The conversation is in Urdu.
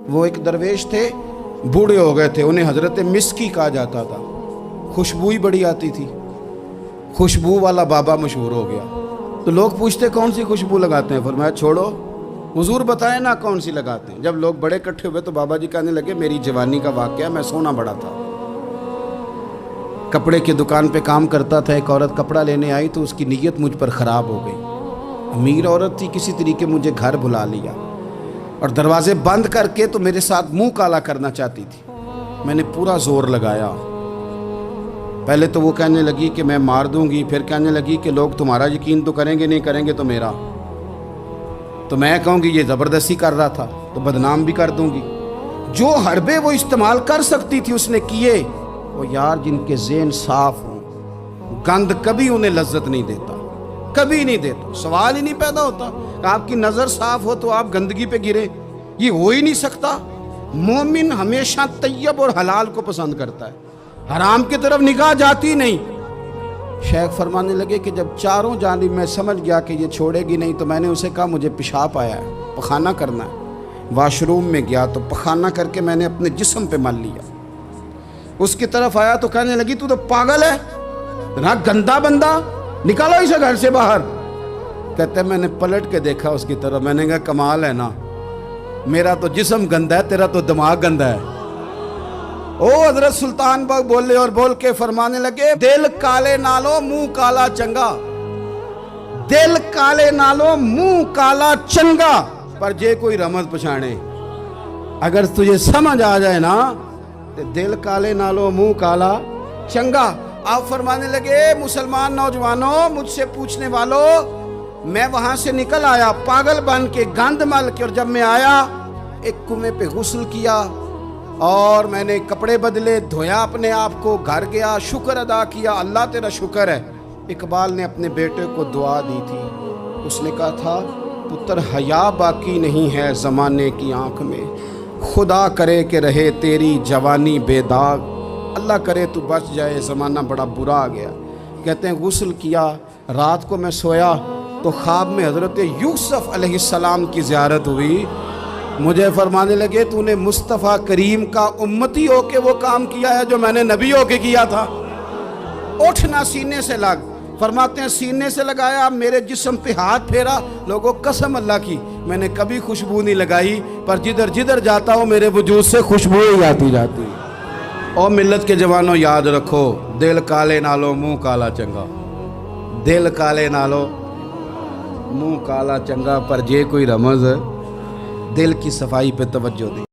وہ ایک درویش تھے، بوڑھے ہو گئے تھے، انہیں حضرت مسکی کہا جاتا تھا، خوشبو ہی بڑی آتی تھی، خوشبو والا بابا مشہور ہو گیا۔ تو لوگ پوچھتے کون سی خوشبو لگاتے ہیں؟ فرمایا چھوڑو، حضور بتائیں نا کون سی لگاتے ہیں۔ جب لوگ بڑے اکٹھے ہوئے تو بابا جی کہنے لگے میری جوانی کا واقعہ، میں سونا بڑا تھا، کپڑے کی دکان پہ کام کرتا تھا، ایک عورت کپڑا لینے آئی تو اس کی نیت مجھ پر خراب ہو گئی، امیر عورت تھی، کسی طریقے مجھے گھر بلا لیا اور دروازے بند کر کے تو میرے ساتھ منہ کالا کرنا چاہتی تھی۔ میں نے پورا زور لگایا، پہلے تو وہ کہنے لگی کہ میں مار دوں گی، پھر کہنے لگی کہ لوگ تمہارا یقین تو کریں گے، نہیں کریں گے تو میرا، تو میں کہوں گی یہ زبردستی کر رہا تھا تو بدنام بھی کر دوں گی۔ جو حربے وہ استعمال کر سکتی تھی اس نے کیے۔ وہ یار جن کے ذہن صاف ہوں، گند کبھی انہیں لذت نہیں دیتا، کبھی نہیں دیتا، سوال ہی نہیں پیدا ہوتا کہ آپ کی نظر صاف ہو تو آپ گندگی پہ گرے، یہ ہو ہی نہیں سکتا۔ مومن ہمیشہ طیب اور حلال کو پسند کرتا ہے، حرام کی طرف نگاہ جاتی نہیں۔ شیخ فرمانے لگے کہ جب چاروں جانب میں سمجھ گیا کہ یہ چھوڑے گی نہیں تو میں نے اسے کہا مجھے پیشاب آیا ہے، پخانہ کرنا ہے۔ واش روم میں گیا تو پخانہ کر کے میں نے اپنے جسم پہ مل لیا۔ اس کی طرف آیا تو کہنے لگی تو پاگل ہے، اتنا گندا بندہ، نکالو اسے گھر سے باہر۔ کہتے ہیں میں نے پلٹ کے دیکھا اس کی طرف، میں نے کہا کمال ہے نا، میرا تو جسم گندا ہے، تیرا تو دماغ گندا ہے۔ او حضرت سلطان باغ بولے اور بول کے فرمانے لگے دل کالے نالو منہ کالا چنگا، دل کالے نالو منہ کالا چنگا، پر جے کوئی رمز پچھانے، اگر تجھے سمجھ آ جائے نا تو دل کالے نالو منہ کالا چنگا۔ آپ فرمانے لگے مسلمان نوجوانوں، مجھ سے پوچھنے والوں، میں وہاں سے نکل آیا پاگل بن کے، گند مل کے، اور جب میں آیا ایک کنویں پہ غسل کیا اور میں نے کپڑے بدلے، دھویا اپنے آپ کو، گھر گیا، شکر ادا کیا، اللہ تیرا شکر ہے۔ اقبال نے اپنے بیٹے کو دعا دی تھی، اس نے کہا تھا پتر حیا باقی نہیں ہے زمانے کی آنکھ میں، خدا کرے کہ رہے تیری جوانی بے داغ، اللہ کرے تو بچ جائے زمانہ بڑا برا آ گیا۔ کہتے ہیں غسل کیا، رات کو میں سویا تو خواب میں حضرت یوسف علیہ السلام کی زیارت ہوئی۔ مجھے فرمانے لگے تو نے مصطفیٰ کریم کا امتی ہو کے وہ کام کیا ہے جو میں نے نبی ہو کے کیا تھا۔ اٹھنا سینے سے لگ، فرماتے ہیں سینے سے لگایا، میرے جسم پہ ہاتھ پھیرا، لوگوں قسم اللہ کی میں نے کبھی خوشبو نہیں لگائی، پر جدھر جدھر جاتا ہوں میرے وجود سے خوشبو ہی آتی جاتی۔ اور ملت کے جوانوں یاد رکھو، دل کالے نالو منہ کالا چنگا، دل کالے نالو منہ کالا چنگا، پر جے کوئی رمز دل کی صفائی پہ توجہ دے۔